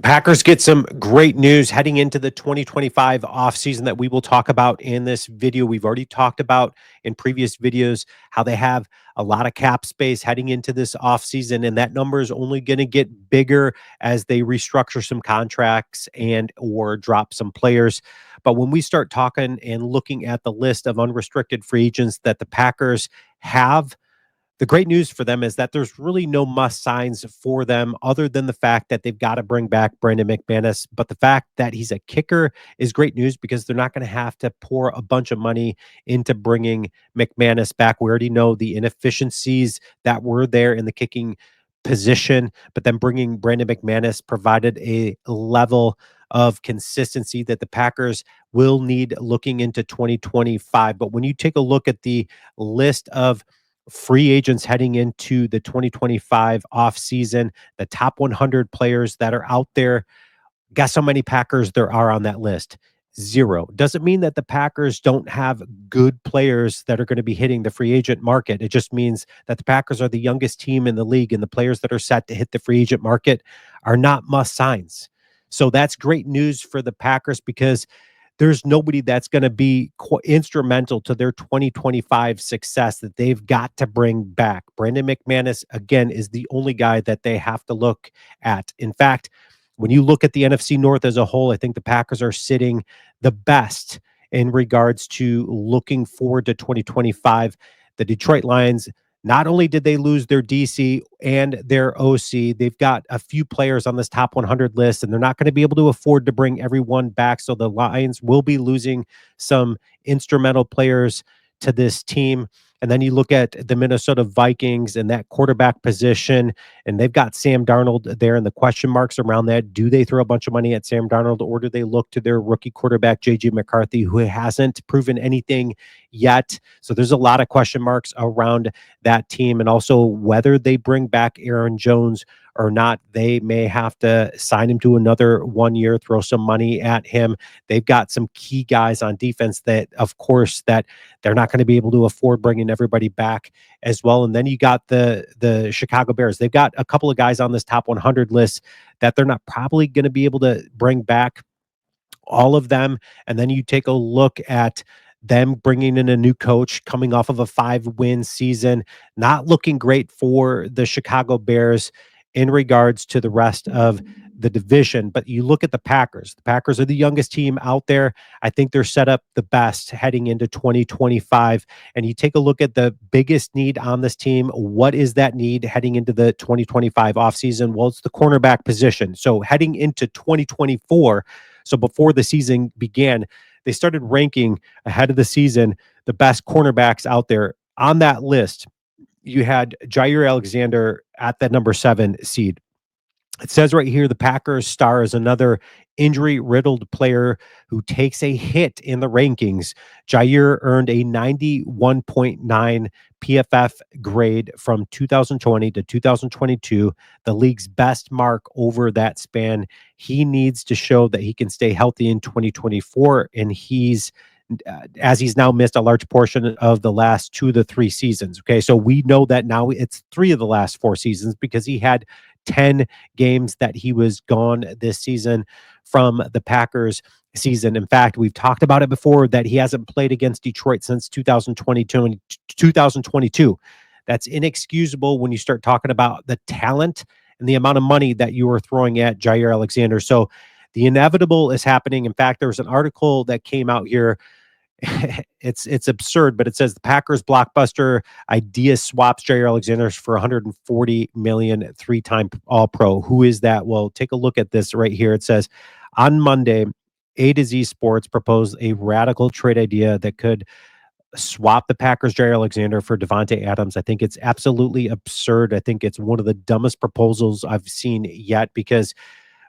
Packers get some great news heading into the 2025 offseason that we will talk about in this video. We've already talked about in previous videos how they have a lot of cap space heading into this offseason, and that number is only going to get bigger as they restructure some contracts and or drop some players. But when we start talking and looking at the list of unrestricted free agents that the Packers have, the great news for them is that there's really no must signs for them other than the fact that they've got to bring back Brandon McManus. But the fact that he's a kicker is great news because they're not going to have to pour a bunch of money into bringing McManus back. We already know the inefficiencies that were there in the kicking position, but then bringing Brandon McManus provided a level of consistency that the Packers will need looking into 2025. But when you take a look at the list of free agents heading into the 2025 offseason, the top 100 players that are out there. Guess how many Packers there are on that list? Zero. Doesn't mean that the Packers don't have good players that are going to be hitting the free agent market. It just means that the Packers are the youngest team in the league, and the players that are set to hit the free agent market are not must signs. So that's great news for the Packers because there's nobody that's going to be instrumental to their 2025 success that they've got to bring back. Brandon McManus, again, is the only guy that they have to look at. In fact, when you look at the NFC North as a whole, I think the Packers are sitting the best in regards to looking forward to 2025. The Detroit Lions, not only did they lose their DC and their OC, they've got a few players on this top 100 list, and they're not going to be able to afford to bring everyone back. So the Lions will be losing some instrumental players to this team. And then you look at the Minnesota Vikings and that quarterback position, and they've got Sam Darnold there and the question marks around that. Do they throw a bunch of money at Sam Darnold, or do they look to their rookie quarterback, J.J. McCarthy, who hasn't proven anything yet? So there's a lot of question marks around that team, and also whether they bring back Aaron Jones or not. They may have to sign him to another 1 year, throw some money at him. They've got some key guys on defense that, of course, that they're not going to be able to afford bringing everybody back as well. And then you got the Chicago Bears. They've got a couple of guys on this top 100 list that they're not probably going to be able to bring back all of them. And then you take a look at them bringing in a new coach coming off of a 5-win season, not looking great for the Chicago Bears in regards to the rest of the division. But you look at the Packers. The Packers are the youngest team out there. I think they're set up the best heading into 2025. And you take a look at the biggest need on this team. What is that need heading into the 2025 offseason? Well, it's the cornerback position. So heading into 2024, so before the season began, they started ranking ahead of the season the best cornerbacks out there. On that list, you had Jair Alexander at that number 7 seed. It says right here, the Packers star is another injury-riddled player who takes a hit in the rankings. Jair earned a 91.9 PFF grade from 2020 to 2022, the league's best mark over that span. He needs to show that he can stay healthy in 2024, and he's now missed a large portion of the last 2 to 3 seasons. Okay, so we know that now it's 3 of the last 4 seasons because he had 10 games that he was gone this season from the Packers season. In fact, we've talked about it before that he hasn't played against Detroit since 2022. That's inexcusable when you start talking about the talent and the amount of money that you are throwing at Jair Alexander. So the inevitable is happening. In fact, there was an article that came out here. It's absurd, but it says the Packers blockbuster idea swaps Jair Alexander for 140 million, 3-time All-Pro. Who is that? Well, take a look at this right here. It says on Monday, A to Z Sports proposed a radical trade idea that could swap the Packers Jair Alexander for Davante Adams. I think it's absolutely absurd. I think it's one of the dumbest proposals I've seen yet, because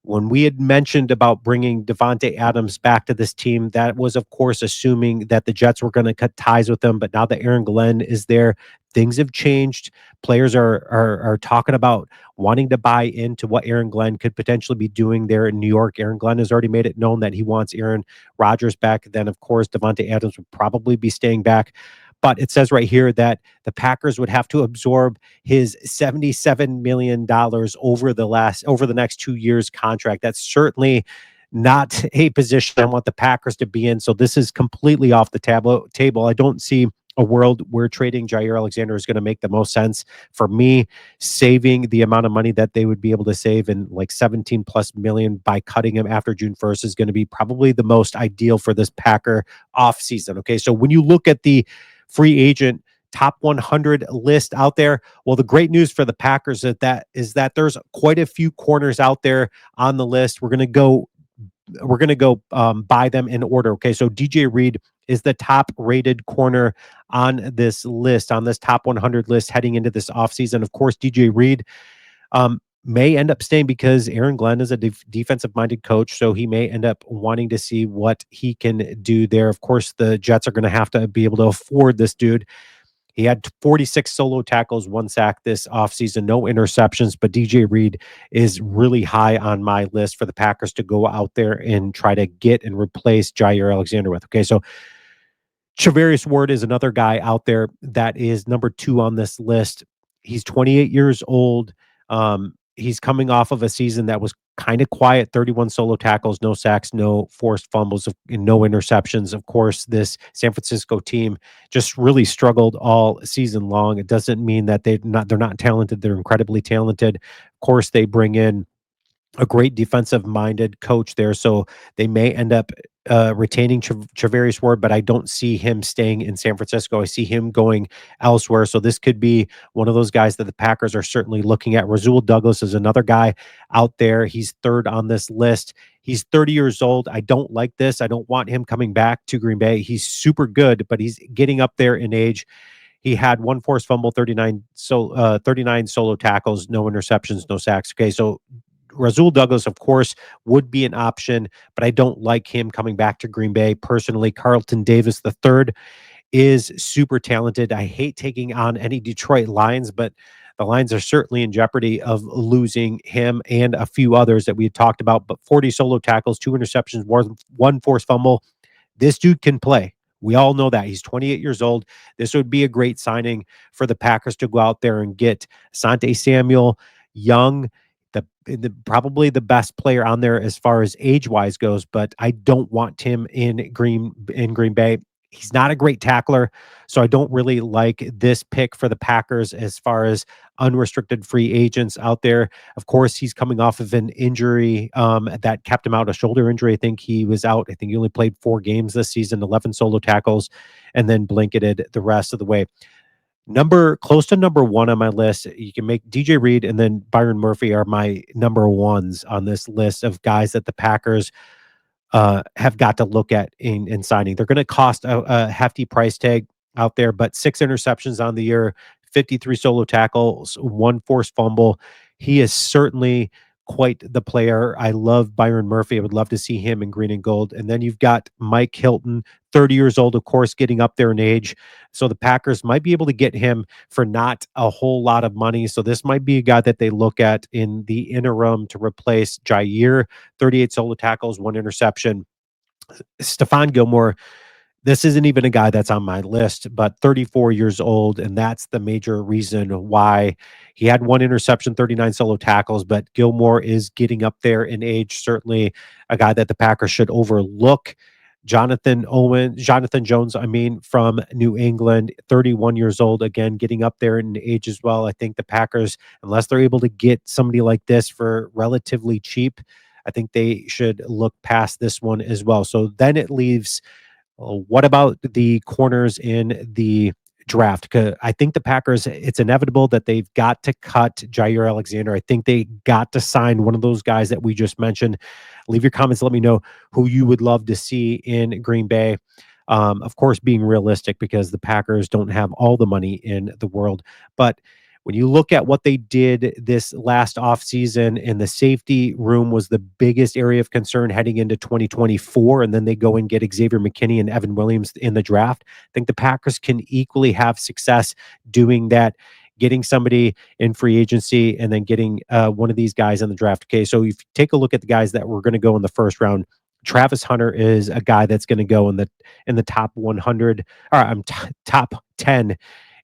when we had mentioned about bringing Davante Adams back to this team, that was, of course, assuming that the Jets were going to cut ties with them. But now that Aaron Glenn is there, things have changed. Players are talking about wanting to buy into what Aaron Glenn could potentially be doing there in New York. Aaron Glenn has already made it known that he wants Aaron Rodgers back. Then, of course, Davante Adams would probably be staying back. But it says right here that the Packers would have to absorb his $77 million over the next 2 years contract. That's certainly not a position I want the Packers to be in. So this is completely off the table. I don't see a world where trading Jair Alexander is going to make the most sense for me. Saving the amount of money that they would be able to save in like 17 plus million by cutting him after June 1st is going to be probably the most ideal for this Packer offseason. Okay. So when you look at the free agent top 100 list out there, well, the great news for the Packers is that there's quite a few corners out there on the list. We're going to go by them in order. Okay. So DJ Reed is the top rated corner on this list, on this top 100 list heading into this offseason. Of course, DJ Reed may end up staying because Aaron Glenn is a defensive minded coach. So he may end up wanting to see what he can do there. Of course, the Jets are going to have to be able to afford this dude. He had 46 solo tackles, 1 sack this offseason, no interceptions, but DJ Reed is really high on my list for the Packers to go out there and try to get and replace Jair Alexander with. Okay, so Charvarius Ward is another guy out there that is number 2 on this list. He's 28 years old. He's coming off of a season that was kind of quiet, 31 solo tackles, no sacks, no forced fumbles, and no interceptions. Of course, this San Francisco team just really struggled all season long. It doesn't mean that they're not talented. They're incredibly talented. Of course, they bring in a great defensive-minded coach there, so they may end up retaining Charvarius Ward, but I don't see him staying in San Francisco. I see him going elsewhere, so this could be one of those guys that the Packers are certainly looking at. Rasul Douglas is another guy out there. He's 3rd on this list. He's 30 years old. I don't like this. I don't want him coming back to Green Bay. He's super good, but he's getting up there in age. He had 1 forced fumble, 39 solo tackles, no interceptions, no sacks. Okay, so Rasul Douglas, of course, would be an option, but I don't like him coming back to Green Bay. Personally, Carlton Davis III is super talented. I hate taking on any Detroit Lions, but the Lions are certainly in jeopardy of losing him and a few others that we had talked about. But 40 solo tackles, 2 interceptions, 1 forced fumble. This dude can play. We all know that. He's 28 years old. This would be a great signing for the Packers to go out there and get Asante Samuel, young, probably the best player on there as far as age-wise goes, but I don't want him in Green Bay. He's not a great tackler, so I don't really like this pick for the Packers as far as unrestricted free agents out there. Of course, he's coming off of an injury that kept him out, a shoulder injury. I think he was out. I think he only played 4 games this season, 11 solo tackles, and then blanketed the rest of the way. Close to number 1 on my list, you can make DJ Reed and then Byron Murphy are my number 1s on this list of guys that the Packers have got to look at in signing. They're going to cost a hefty price tag out there, but 6 interceptions on the year, 53 solo tackles, 1 forced fumble. He is certainly quite the player. I love Byron Murphy. I would love to see him in green and gold. And then you've got Mike Hilton, 30 years old, of course, getting up there in age. So the Packers might be able to get him for not a whole lot of money. So this might be a guy that they look at in the interim to replace Jair, 38 solo tackles, 1 interception. Stephon Gilmore, this isn't even a guy that's on my list, but 34 years old, and that's the major reason why he had 1 interception, 39 solo tackles, but Gilmore is getting up there in age, certainly a guy that the Packers should overlook. Jonathan Jones, from New England, 31 years old, again, getting up there in age as well. I think the Packers, unless they're able to get somebody like this for relatively cheap, I think they should look past this one as well. So then it leaves, what about the corners in the draft? 'Cause I think the Packers, it's inevitable that they've got to cut Jair Alexander. I think they got to sign one of those guys that we just mentioned. Leave your comments. Let me know who you would love to see in Green Bay. Of course, being realistic because the Packers don't have all the money in the world. But when you look at what they did this last offseason, and the safety room was the biggest area of concern heading into 2024, and then they go and get Xavier McKinney and Evan Williams in the draft, I think the Packers can equally have success doing that, getting somebody in free agency and then getting one of these guys in the draft. Okay, so if you take a look at the guys that were going to go in the first round, Travis Hunter is a guy that's going to go in the top 100, or top 10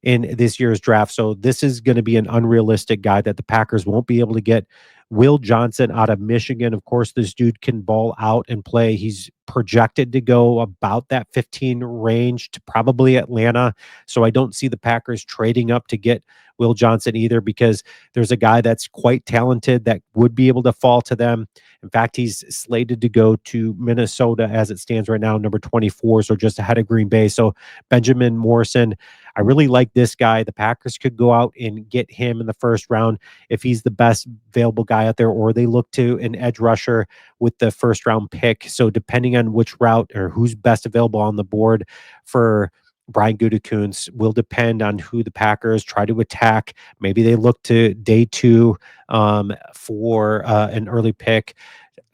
in this year's draft. So this is going to be an unrealistic guy that the Packers won't be able to get. Will Johnson out of Michigan. Of course, this dude can ball out and play. He's projected to go about that 15 range to probably Atlanta. So I don't see the Packers trading up to get Will Johnson either, because there's a guy that's quite talented that would be able to fall to them. In fact, he's slated to go to Minnesota as it stands right now, number 24, so just ahead of Green Bay. So Benjamin Morrison, I really like this guy. The Packers could go out and get him in the first round if he's the best available guy out there, or they look to an edge rusher with the first round pick. So depending on which route or who's best available on the board for Brian Gutekunst will depend on who the Packers try to attack. Maybe they look to day two for an early pick.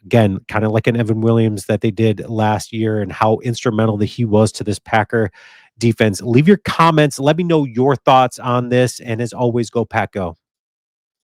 Again, kind of like an Evan Williams that they did last year, and how instrumental that he was to this Packer defense. Leave your comments. Let me know your thoughts on this. And as always, go Pack Go.